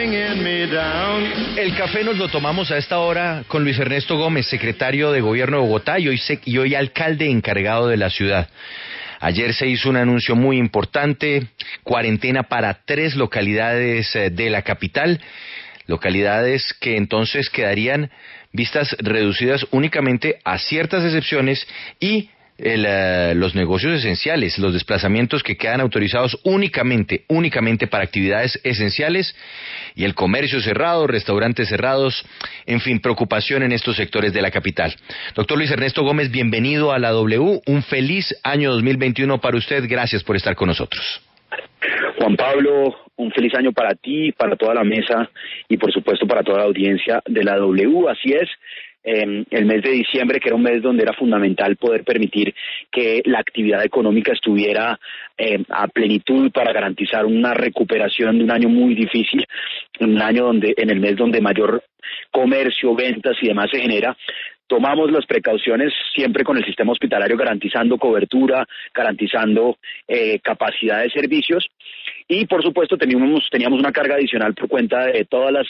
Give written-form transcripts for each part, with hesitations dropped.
El café nos lo tomamos a esta hora con Luis Ernesto Gómez, secretario de Gobierno de Bogotá y hoy alcalde encargado de la ciudad. Ayer se hizo un anuncio muy importante, cuarentena para 3 localidades de la capital, localidades que entonces quedarían vistas reducidas únicamente a ciertas excepciones y los negocios esenciales, los desplazamientos que quedan autorizados únicamente para actividades esenciales y el comercio cerrado, restaurantes cerrados, en fin, preocupación en estos sectores de la capital. Doctor Luis Ernesto Gómez, bienvenido a la W, un feliz año 2021 para usted, gracias por estar con nosotros. Juan Pablo, un feliz año para ti, para toda la mesa y por supuesto para toda la audiencia de la W, así es. El mes de diciembre, que era un mes donde era fundamental poder permitir que la actividad económica estuviera a plenitud para garantizar una recuperación de un año muy difícil, un año en el mes donde mayor comercio, ventas y demás se genera. Tomamos las precauciones siempre con el sistema hospitalario garantizando cobertura, garantizando capacidad de servicios y por supuesto teníamos una carga adicional por cuenta de todos los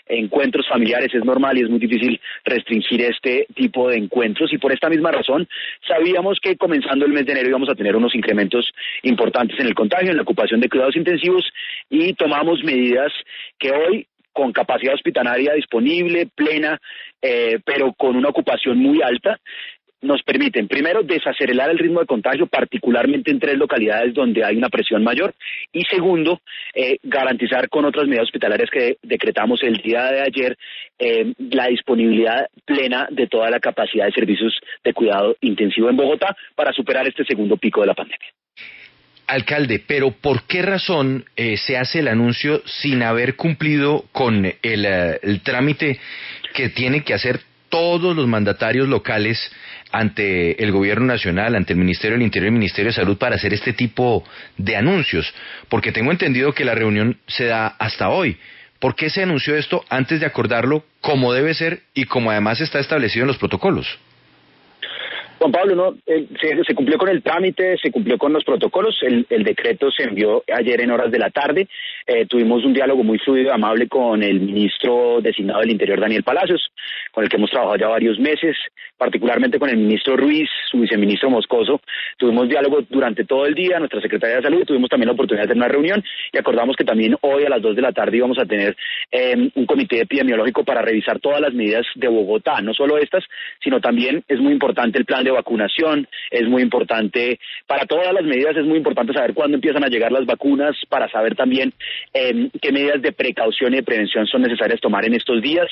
encuentros familiares. Es normal y es muy difícil restringir este tipo de encuentros y por esta misma razón sabíamos que comenzando el mes de enero íbamos a tener unos incrementos importantes en el contagio, en la ocupación de cuidados intensivos y tomamos medidas que hoy con capacidad hospitalaria disponible, plena, pero con una ocupación muy alta, nos permiten, primero, desacelerar el ritmo de contagio, particularmente en 3 localidades donde hay una presión mayor, y segundo, garantizar con otras medidas hospitalarias que decretamos el día de ayer, la disponibilidad plena de toda la capacidad de servicios de cuidado intensivo en Bogotá para superar este segundo pico de la pandemia. Alcalde, pero ¿por qué razón se hace el anuncio sin haber cumplido con el trámite que tienen que hacer todos los mandatarios locales ante el Gobierno Nacional, ante el Ministerio del Interior y el Ministerio de Salud para hacer este tipo de anuncios? Porque tengo entendido que la reunión se da hasta hoy. ¿Por qué se anunció esto antes de acordarlo como debe ser y como además está establecido en los protocolos? Juan Pablo, se cumplió con el trámite, se cumplió con los protocolos, el decreto se envió ayer en horas de la tarde, tuvimos un diálogo muy fluido y amable con el ministro designado del Interior, Daniel Palacios, con el que hemos trabajado ya varios meses, particularmente con el ministro Ruiz, su viceministro Moscoso, tuvimos diálogo durante todo el día, nuestra Secretaría de Salud, tuvimos también la oportunidad de hacer una reunión y acordamos que también hoy a las 2 de la tarde íbamos a tener un comité epidemiológico para revisar todas las medidas de Bogotá, no solo estas, sino también es muy importante el plan de vacunación, es muy importante, para todas las medidas es muy importante saber cuándo empiezan a llegar las vacunas, para saber también qué medidas de precaución y de prevención son necesarias tomar en estos días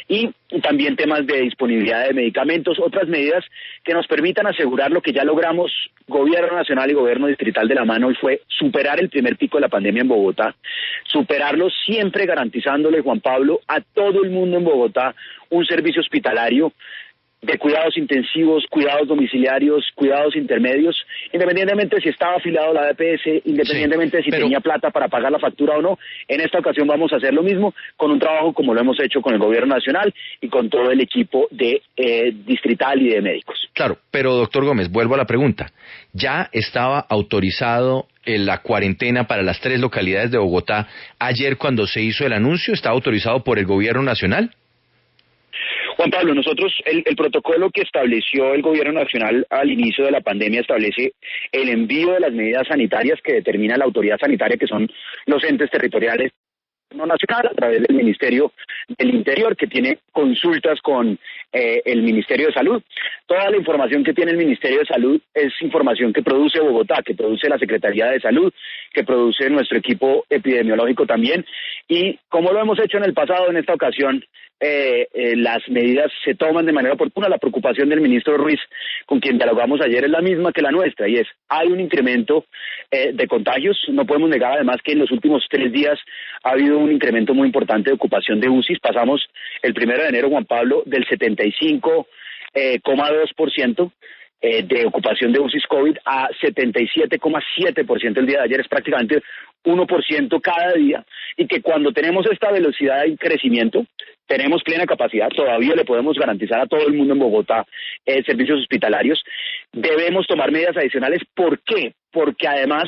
y también temas de disponibilidad de medicamentos, otras medidas que nos permitan asegurar lo que ya logramos Gobierno Nacional y Gobierno Distrital de la mano y fue superar el primer pico de la pandemia en Bogotá, superarlo siempre garantizándole, Juan Pablo, a todo el mundo en Bogotá un servicio hospitalario de cuidados intensivos, cuidados domiciliarios, cuidados intermedios, independientemente si estaba afiliado a la EPS, independientemente de si tenía plata para pagar la factura o no. En esta ocasión vamos a hacer lo mismo con un trabajo como lo hemos hecho con el Gobierno Nacional y con todo el equipo de distrital y de médicos. Claro, pero doctor Gómez, vuelvo a la pregunta. ¿Ya estaba autorizado la cuarentena para las 3 localidades de Bogotá ayer cuando se hizo el anuncio? ¿Está autorizado por el Gobierno Nacional? Juan Pablo, nosotros, el protocolo que estableció el Gobierno Nacional al inicio de la pandemia establece el envío de las medidas sanitarias que determina la autoridad sanitaria, que son los entes territoriales nacional, a través del Ministerio del Interior, que tiene consultas con el Ministerio de Salud. Toda la información que tiene el Ministerio de Salud es información que produce Bogotá, que produce la Secretaría de Salud, que produce nuestro equipo epidemiológico también, y como lo hemos hecho en el pasado, en esta ocasión, las medidas se toman de manera oportuna. La preocupación del ministro Ruiz, con quien dialogamos ayer, es la misma que la nuestra, y es, hay un incremento de contagios. No podemos negar además que en los últimos 3 días ha habido un incremento muy importante de ocupación de UCIs. Pasamos el 1 de enero, Juan Pablo, del 75,2% de ocupación de UCIs COVID a 77,7% el día de ayer. Es prácticamente 1% cada día, y que cuando tenemos esta velocidad de crecimiento, tenemos plena capacidad, todavía le podemos garantizar a todo el mundo en Bogotá servicios hospitalarios. Debemos tomar medidas adicionales. ¿Por qué? Porque además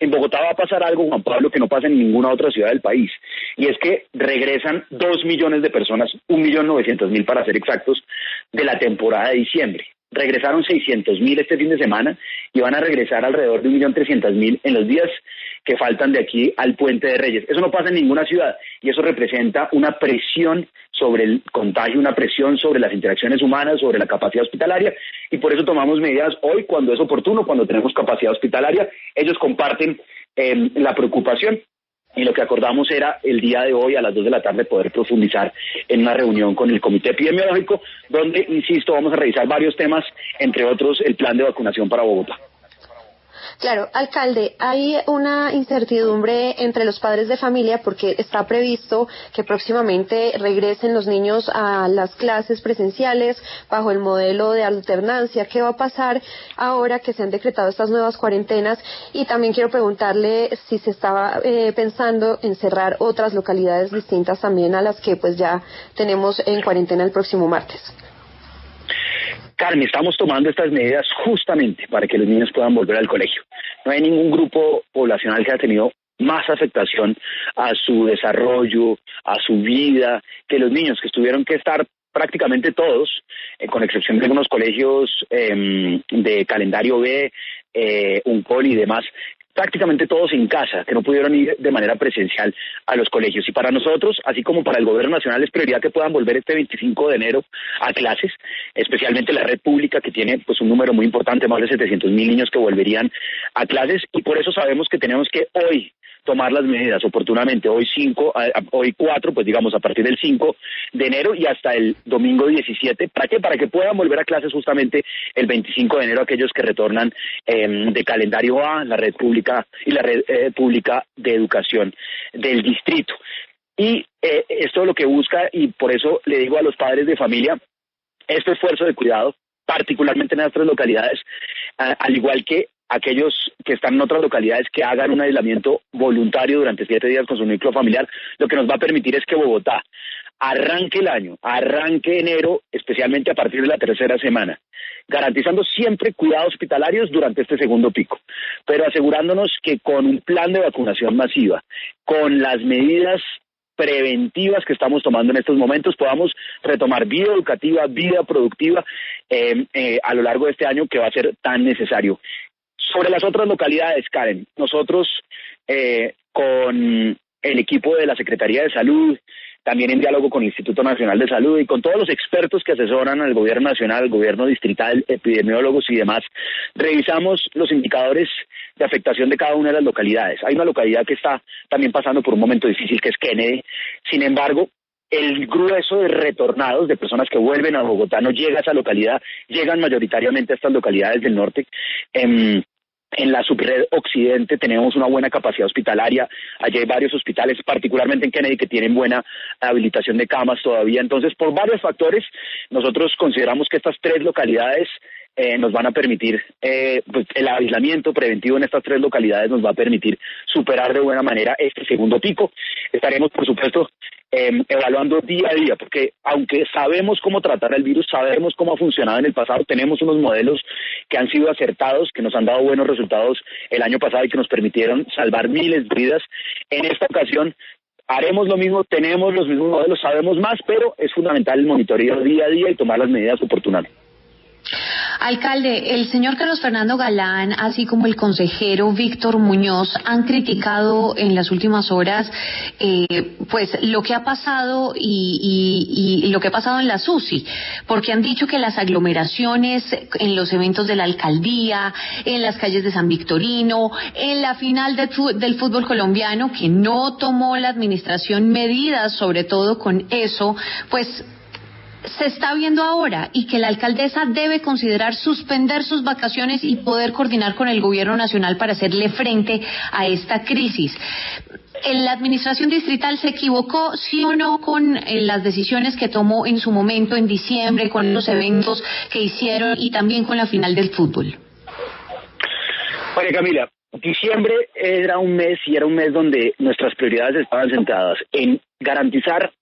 En Bogotá va a pasar algo, Juan Pablo, que no pasa en ninguna otra ciudad del país, y es que regresan 2 millones de personas, 1.900.000 para ser exactos, de la temporada de diciembre. Regresaron 600.000 este fin de semana y van a regresar alrededor de 1.300.000 en los días que faltan de aquí al Puente de Reyes. Eso no pasa en ninguna ciudad y eso representa una presión sobre el contagio, una presión sobre las interacciones humanas, sobre la capacidad hospitalaria, y por eso tomamos medidas hoy cuando es oportuno, cuando tenemos capacidad hospitalaria. Ellos comparten la preocupación. Y lo que acordamos era el día de hoy a las 2 de la tarde poder profundizar en una reunión con el Comité Epidemiológico, donde, insisto, vamos a revisar varios temas, entre otros el plan de vacunación para Bogotá. Claro, alcalde, hay una incertidumbre entre los padres de familia porque está previsto que próximamente regresen los niños a las clases presenciales bajo el modelo de alternancia. ¿Qué va a pasar ahora que se han decretado estas nuevas cuarentenas? Y también quiero preguntarle si se estaba pensando en cerrar otras localidades distintas también a las que pues ya tenemos en cuarentena el próximo martes. Carmen, estamos tomando estas medidas justamente para que los niños puedan volver al colegio. No hay ningún grupo poblacional que haya tenido más afectación a su desarrollo, a su vida, que los niños, que tuvieron que estar prácticamente todos, con excepción de algunos colegios de calendario B, UNCOL y demás, prácticamente todos en casa, que no pudieron ir de manera presencial a los colegios. Y para nosotros, así como para el gobierno nacional, es prioridad que puedan volver este 25 de enero a clases, especialmente la red pública, que tiene pues un número muy importante, más de 700.000 niños que volverían a clases, y por eso sabemos que tenemos que hoy tomar las medidas oportunamente, hoy 4, pues digamos a partir del 5 de enero y hasta el domingo 17, ¿para qué? Para que puedan volver a clases justamente el 25 de enero aquellos que retornan de calendario A, la red pública y la red pública de educación del distrito. Y esto es lo que busca, y por eso le digo a los padres de familia, este esfuerzo de cuidado, particularmente en nuestras localidades, al igual que aquellos que están en otras localidades que hagan un aislamiento voluntario durante 7 días con su núcleo familiar, lo que nos va a permitir es que Bogotá arranque el año, arranque enero, especialmente a partir de la tercera semana, garantizando siempre cuidados hospitalarios durante este segundo pico, pero asegurándonos que con un plan de vacunación masiva, con las medidas preventivas que estamos tomando en estos momentos, podamos retomar vida educativa, vida productiva a lo largo de este año que va a ser tan necesario. Sobre las otras localidades, Karen, nosotros con el equipo de la Secretaría de Salud, también en diálogo con el Instituto Nacional de Salud y con todos los expertos que asesoran al gobierno nacional, al gobierno distrital, epidemiólogos y demás, revisamos los indicadores de afectación de cada una de las localidades. Hay una localidad que está también pasando por un momento difícil, que es Kennedy. Sin embargo, el grueso de retornados, de personas que vuelven a Bogotá, no llega a esa localidad, llegan mayoritariamente a estas localidades del norte. En la subred occidente tenemos una buena capacidad hospitalaria, allí hay varios hospitales, particularmente en Kennedy, que tienen buena habilitación de camas todavía. Entonces, por varios factores, nosotros consideramos que estas 3 localidades nos van a permitir, pues el aislamiento preventivo en estas 3 localidades nos va a permitir superar de buena manera este segundo pico. Estaremos, por supuesto, evaluando día a día, porque aunque sabemos cómo tratar el virus, sabemos cómo ha funcionado en el pasado, tenemos unos modelos que han sido acertados, que nos han dado buenos resultados el año pasado y que nos permitieron salvar miles de vidas. En esta ocasión haremos lo mismo, tenemos los mismos modelos, sabemos más, pero es fundamental el monitoreo día a día y tomar las medidas oportunas. Alcalde, el señor Carlos Fernando Galán, así como el consejero Víctor Muñoz, han criticado en las últimas horas pues lo que ha pasado y lo que ha pasado en la SUSI, porque han dicho que las aglomeraciones en los eventos de la alcaldía, en las calles de San Victorino, en la final del fútbol colombiano, que no tomó la administración medidas, sobre todo con eso, pues se está viendo ahora, y que la alcaldesa debe considerar suspender sus vacaciones y poder coordinar con el gobierno nacional para hacerle frente a esta crisis. ¿La administración distrital se equivocó, sí o no, con las decisiones que tomó en su momento en diciembre, con los eventos que hicieron y también con la final del fútbol? María Camila, diciembre era un mes donde nuestras prioridades estaban centradas en garantizar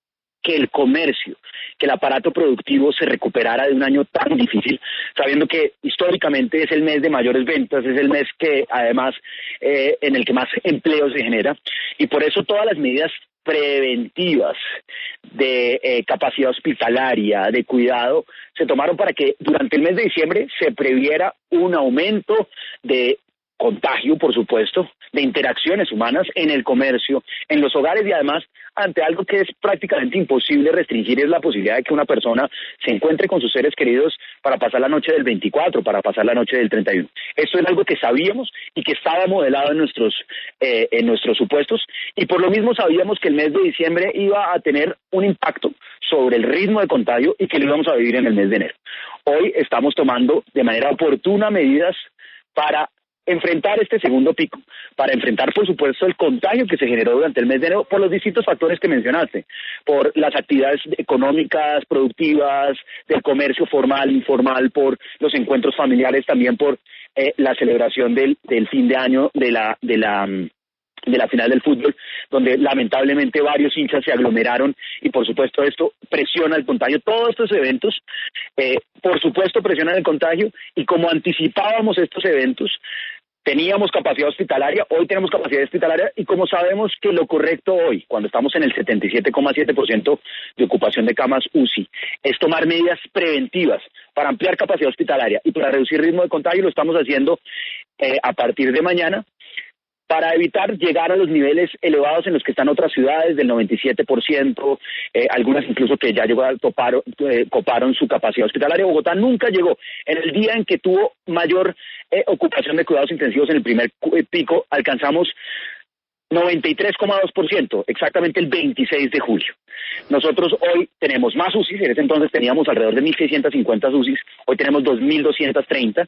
que el comercio, que el aparato productivo se recuperara de un año tan difícil, sabiendo que históricamente es el mes de mayores ventas, es el mes que además en el que más empleo se genera, y por eso todas las medidas preventivas de capacidad hospitalaria, de cuidado, se tomaron para que durante el mes de diciembre se previera un aumento de contagio, por supuesto, de interacciones humanas en el comercio, en los hogares, y además ante algo que es prácticamente imposible restringir, es la posibilidad de que una persona se encuentre con sus seres queridos para pasar la noche del 24, para pasar la noche del 31. Esto es algo que sabíamos y que estaba modelado en nuestros supuestos, y por lo mismo sabíamos que el mes de diciembre iba a tener un impacto sobre el ritmo de contagio y que lo íbamos a vivir en el mes de enero. Hoy estamos tomando de manera oportuna medidas para enfrentar este segundo pico, para enfrentar, por supuesto, el contagio que se generó durante el mes de enero por los distintos factores que mencionaste, por las actividades económicas, productivas, del comercio formal, informal, por los encuentros familiares, también por la celebración del fin de año de la final del fútbol, donde lamentablemente varios hinchas se aglomeraron, y por supuesto esto presiona el contagio. Todos estos eventos, por supuesto, presionan el contagio, y como anticipábamos estos eventos, teníamos capacidad hospitalaria, hoy tenemos capacidad hospitalaria, y como sabemos que lo correcto hoy, cuando estamos en el 77,7% de ocupación de camas UCI, es tomar medidas preventivas para ampliar capacidad hospitalaria y para reducir ritmo de contagio, lo estamos haciendo a partir de mañana, para evitar llegar a los niveles elevados en los que están otras ciudades del 97%, algunas incluso que ya coparon su capacidad hospitalaria. Bogotá nunca llegó. En el día en que tuvo mayor ocupación de cuidados intensivos, en el primer pico, alcanzamos 93,2%, exactamente el 26 de julio. Nosotros hoy tenemos más UCIs, en ese entonces teníamos alrededor de 1.650 UCIs, hoy tenemos 2.230,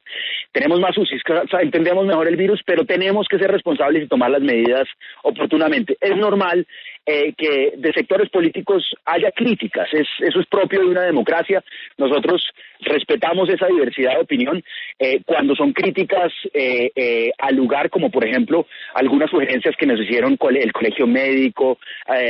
tenemos más UCIs, entendemos mejor el virus, pero tenemos que ser responsables y tomar las medidas oportunamente. Es normal que de sectores políticos haya críticas, eso es propio de una democracia. Nosotros respetamos esa diversidad de opinión cuando son críticas al lugar, como por ejemplo algunas sugerencias que nos hicieron el Colegio Médico,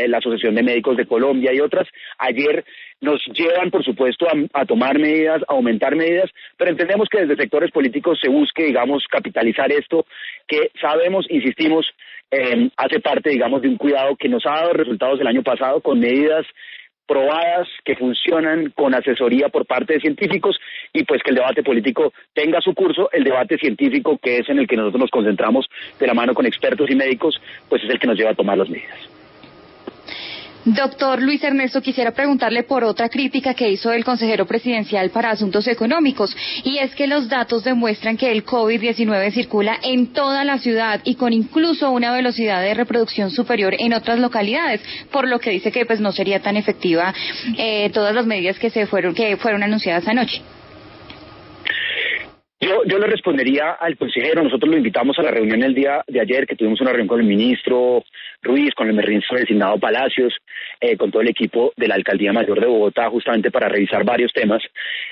la Asociación de Médicos de Colombia y otras. Ayer nos llevan, por supuesto, a tomar medidas, a aumentar medidas, pero entendemos que desde sectores políticos se busque, digamos, capitalizar esto, que sabemos, insistimos, hace parte, digamos, de un cuidado que nos ha dado resultados el año pasado con medidas probadas que funcionan, con asesoría por parte de científicos, y pues que el debate político tenga su curso. El debate científico, que es en el que nosotros nos concentramos de la mano con expertos y médicos, pues es el que nos lleva a tomar las medidas. Doctor Luis Ernesto, quisiera preguntarle por otra crítica que hizo el consejero presidencial para Asuntos Económicos, y es que los datos demuestran que el COVID-19 circula en toda la ciudad y con incluso una velocidad de reproducción superior en otras localidades, por lo que dice que pues no sería tan efectiva todas las medidas que fueron anunciadas anoche. Yo le respondería al consejero. Nosotros lo invitamos a la reunión el día de ayer, que tuvimos una reunión con el ministro Ruiz, con el ministro designado Palacios, con todo el equipo de la Alcaldía Mayor de Bogotá, justamente para revisar varios temas.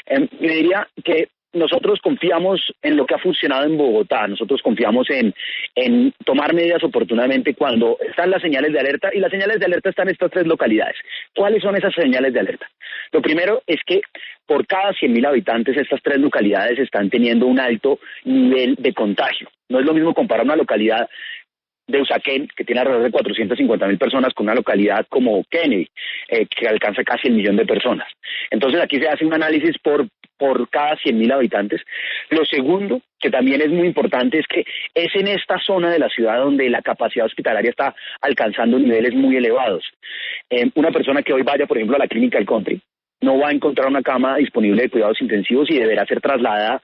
Le diría que nosotros confiamos en lo que ha funcionado en Bogotá, nosotros confiamos en tomar medidas oportunamente cuando están las señales de alerta, y las señales de alerta están en estas tres localidades. ¿Cuáles son esas señales de alerta? Lo primero es que por cada 100.000 habitantes estas tres localidades están teniendo un alto nivel de contagio. No es lo mismo comparar una localidad de Usaquén, que tiene alrededor de 450.000 personas, con una localidad como Kennedy, que alcanza casi 1 millón de personas. Entonces aquí se hace un análisis por cada 100.000 habitantes. Lo segundo, que también es muy importante, es que es en esta zona de la ciudad donde la capacidad hospitalaria está alcanzando niveles muy elevados. Una persona que hoy vaya, por ejemplo, a la clínica El Country, no va a encontrar una cama disponible de cuidados intensivos y deberá ser trasladada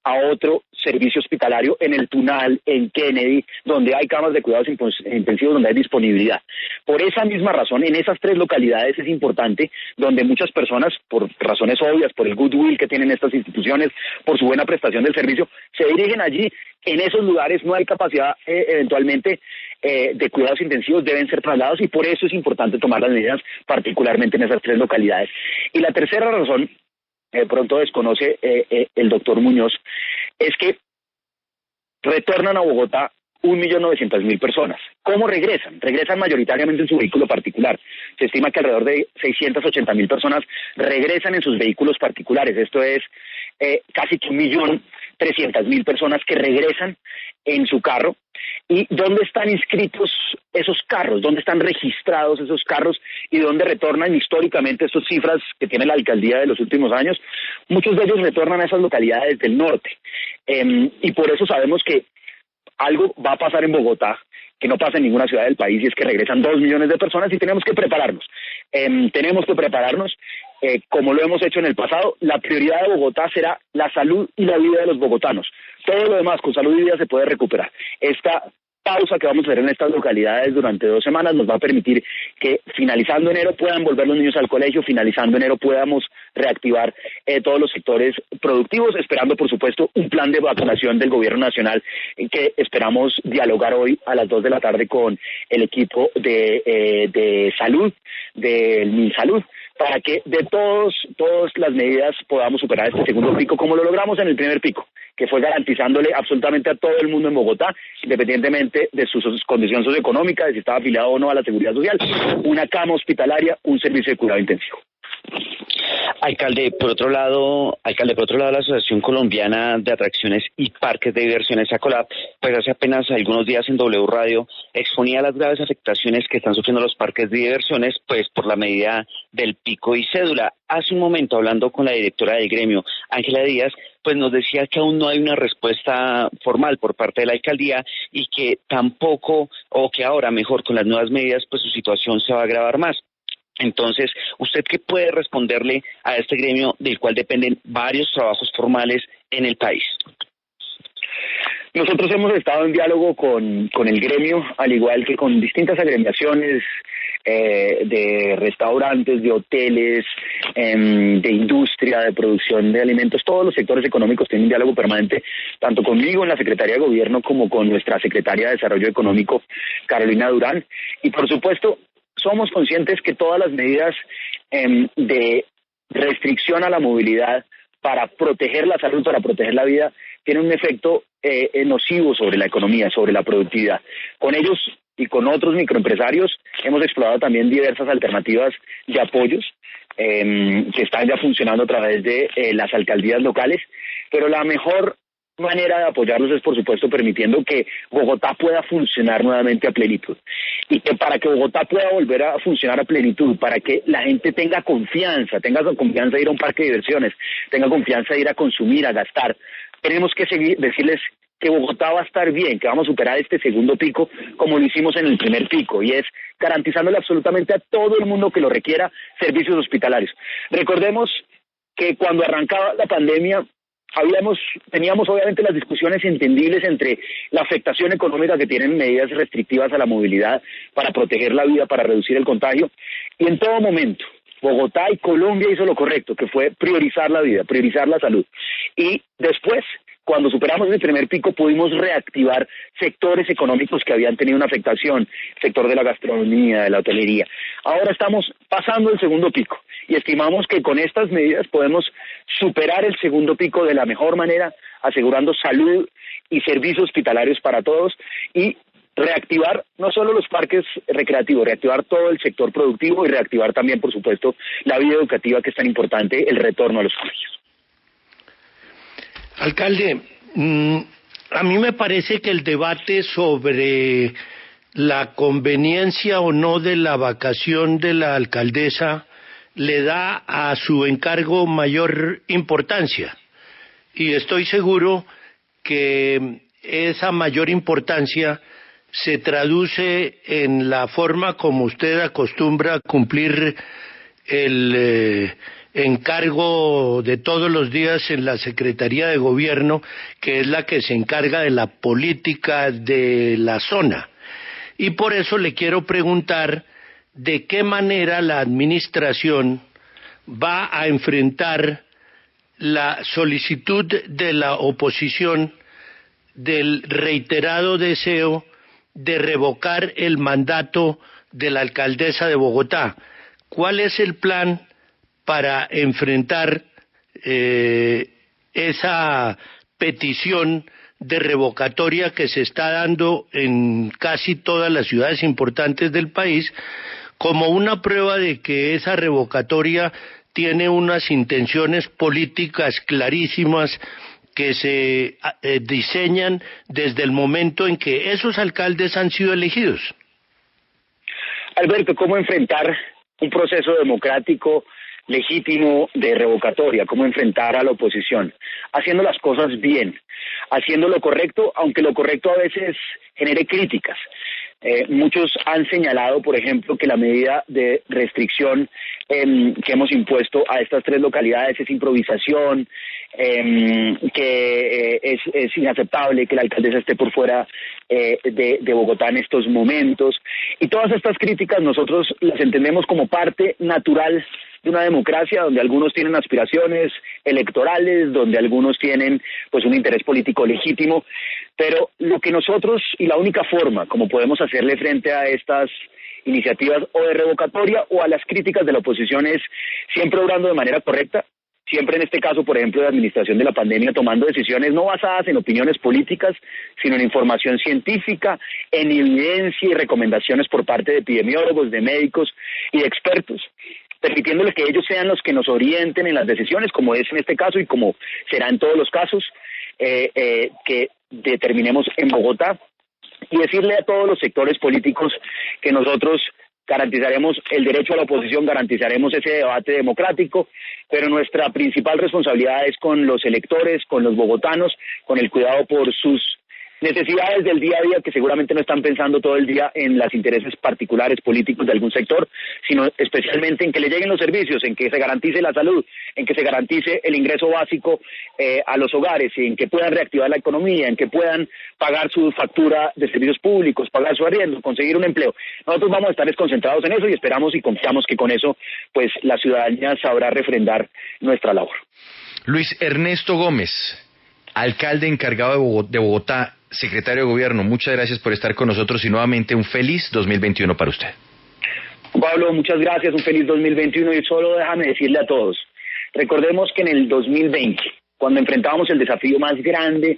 a otro servicio hospitalario en el Tunal, en Kennedy, donde hay camas de cuidados intensivos, donde hay disponibilidad. Por esa misma razón, en esas tres localidades es importante, donde muchas personas, por razones obvias, por el goodwill que tienen estas instituciones, por su buena prestación del servicio, se dirigen allí. En esos lugares no hay capacidad eventualmente de cuidados intensivos, deben ser trasladados, y por eso es importante tomar las medidas, particularmente en esas tres localidades. Y la tercera razón, pronto desconoce el doctor Muñoz, es que retornan a Bogotá 1.900.000 personas. ¿Cómo regresan? Regresan mayoritariamente en su vehículo particular. Se estima que alrededor de 680.000 personas regresan en sus vehículos particulares. Esto es casi 1.300.000 personas que regresan en su carro. ¿Y dónde están inscritos esos carros? ¿Dónde están registrados esos carros? ¿Y dónde retornan históricamente estas cifras que tiene la alcaldía de los últimos años? Muchos de ellos retornan a esas localidades del norte. Y por eso sabemos que algo va a pasar en Bogotá que no pasa en ninguna ciudad del país, y es que regresan 2 millones de personas y tenemos que prepararnos. Como lo hemos hecho en el pasado. La prioridad de Bogotá será la salud y la vida de los bogotanos. Todo lo demás con salud y vida se puede recuperar. Esta pausa que vamos a hacer en estas localidades durante 2 semanas nos va a permitir que finalizando enero puedan volver los niños al colegio, finalizando enero podamos reactivar todos los sectores productivos, esperando por supuesto un plan de vacunación del gobierno nacional que esperamos dialogar hoy a las 2 de la tarde con el equipo de salud del MinSalud, para que de todas las medidas podamos superar este segundo pico como lo logramos en el primer pico, que fue garantizándole absolutamente a todo el mundo en Bogotá, independientemente de su condición socioeconómica, de si estaba afiliado o no a la seguridad social, una cama hospitalaria, un servicio de cuidado intensivo. Alcalde, por otro lado, la Asociación Colombiana de Atracciones y Parques de Diversiones, ACOLAP, pues hace apenas algunos días en W Radio exponía las graves afectaciones que están sufriendo los parques de diversiones, pues por la medida del pico y cédula. Hace un momento, hablando con la directora del gremio, Ángela Díaz, pues nos decía que aún no hay una respuesta formal por parte de la alcaldía y que tampoco, o que ahora mejor con las nuevas medidas, pues su situación se va a agravar más. Entonces, ¿usted qué puede responderle a este gremio del cual dependen varios trabajos formales en el país? Nosotros hemos estado en diálogo con el gremio, al igual que con distintas agremiaciones de restaurantes, de hoteles, de industria, de producción de alimentos. Todos los sectores económicos tienen un diálogo permanente, tanto conmigo en la Secretaría de Gobierno como con nuestra Secretaria de Desarrollo Económico, Carolina Durán. Y por supuesto, somos conscientes que todas las medidas de restricción a la movilidad para proteger la salud, para proteger la vida, tienen un efecto nocivo sobre la economía, sobre la productividad. Con ellos y con otros microempresarios hemos explorado también diversas alternativas de apoyos que están ya funcionando a través de las alcaldías locales, pero la mejor manera de apoyarlos es, por supuesto, permitiendo que Bogotá pueda funcionar nuevamente a plenitud. Y que para que Bogotá pueda volver a funcionar a plenitud, para que la gente tenga confianza de ir a un parque de diversiones, tenga confianza de ir a consumir, a gastar, tenemos que seguir, decirles que Bogotá va a estar bien, que vamos a superar este segundo pico como lo hicimos en el primer pico, y es garantizándole absolutamente a todo el mundo que lo requiera servicios hospitalarios. Recordemos que cuando arrancaba la pandemia teníamos obviamente las discusiones entendibles entre la afectación económica que tienen medidas restrictivas a la movilidad para proteger la vida, para reducir el contagio, y en todo momento Bogotá y Colombia hizo lo correcto, que fue priorizar la vida, priorizar la salud. Y después, cuando superamos el primer pico, pudimos reactivar sectores económicos que habían tenido una afectación, sector de la gastronomía, de la hotelería. Ahora estamos pasando el segundo pico y estimamos que con estas medidas podemos superar el segundo pico de la mejor manera, asegurando salud y servicios hospitalarios para todos y reactivar no solo los parques recreativos, reactivar todo el sector productivo y reactivar también, por supuesto, la vida educativa, que es tan importante, el retorno a los colegios. Alcalde, a mí me parece que el debate sobre la conveniencia o no de la vacación de la alcaldesa le da a su encargo mayor importancia, y estoy seguro que esa mayor importancia se traduce en la forma como usted acostumbra cumplir el encargo de todos los días en la Secretaría de Gobierno, que es la que se encarga de la política de la zona. Y por eso le quiero preguntar de qué manera la administración va a enfrentar la solicitud de la oposición del reiterado deseo de revocar el mandato de la alcaldesa de Bogotá. ¿Cuál es el plan para enfrentar esa petición de revocatoria que se está dando en casi todas las ciudades importantes del país, como una prueba de que esa revocatoria tiene unas intenciones políticas clarísimas que se diseñan desde el momento en que esos alcaldes han sido elegidos. Alberto, ¿cómo enfrentar un proceso democrático legítimo de revocatoria? ¿Cómo enfrentar a la oposición? Haciendo las cosas bien, haciendo lo correcto, aunque lo correcto a veces genere críticas. Muchos han señalado, por ejemplo, que la medida de restricción que hemos impuesto a estas 3 localidades es improvisación, que es inaceptable que la alcaldesa esté por fuera de Bogotá en estos momentos. Y todas estas críticas nosotros las entendemos como parte natural de una democracia donde algunos tienen aspiraciones electorales, donde algunos tienen pues un interés político legítimo, pero lo que nosotros, y la única forma como podemos hacerle frente a estas iniciativas o de revocatoria o a las críticas de la oposición es siempre obrando de manera correcta, siempre en este caso, por ejemplo, de administración de la pandemia, tomando decisiones no basadas en opiniones políticas, sino en información científica, en evidencia y recomendaciones por parte de epidemiólogos, de médicos y de expertos, permitiéndole que ellos sean los que nos orienten en las decisiones, como es en este caso y como será en todos los casos que determinemos en Bogotá, y decirle a todos los sectores políticos que nosotros garantizaremos el derecho a la oposición, garantizaremos ese debate democrático, pero nuestra principal responsabilidad es con los electores, con los bogotanos, con el cuidado por sus necesidades del día a día, que seguramente no están pensando todo el día en los intereses particulares políticos de algún sector, sino especialmente en que le lleguen los servicios, en que se garantice la salud, en que se garantice el ingreso básico a los hogares, en que puedan reactivar la economía, en que puedan pagar su factura de servicios públicos, pagar su arriendo, conseguir un empleo. Nosotros vamos a estar desconcentrados en eso y esperamos y confiamos que con eso pues la ciudadanía sabrá refrendar nuestra labor. Luis Ernesto Gómez, alcalde encargado de Bogotá, secretario de Gobierno, muchas gracias por estar con nosotros y nuevamente un feliz 2021 para usted. Pablo, muchas gracias, un feliz 2021 y solo déjame decirle a todos, recordemos que en el 2020, cuando enfrentábamos el desafío más grande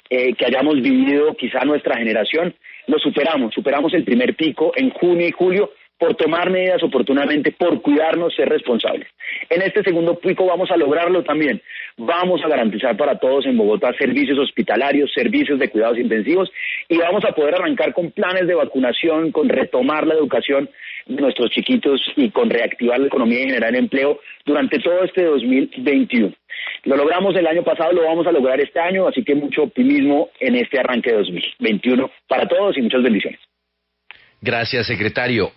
que hayamos vivido quizá nuestra generación, lo superamos el primer pico en junio y julio por tomar medidas oportunamente, por cuidarnos, ser responsables. En este segundo pico vamos a lograrlo también. Vamos a garantizar para todos en Bogotá servicios hospitalarios, servicios de cuidados intensivos y vamos a poder arrancar con planes de vacunación, con retomar la educación de nuestros chiquitos y con reactivar la economía y generar empleo durante todo este 2021. Lo logramos el año pasado, lo vamos a lograr este año, así que mucho optimismo en este arranque de 2021 para todos y muchas bendiciones. Gracias, secretario.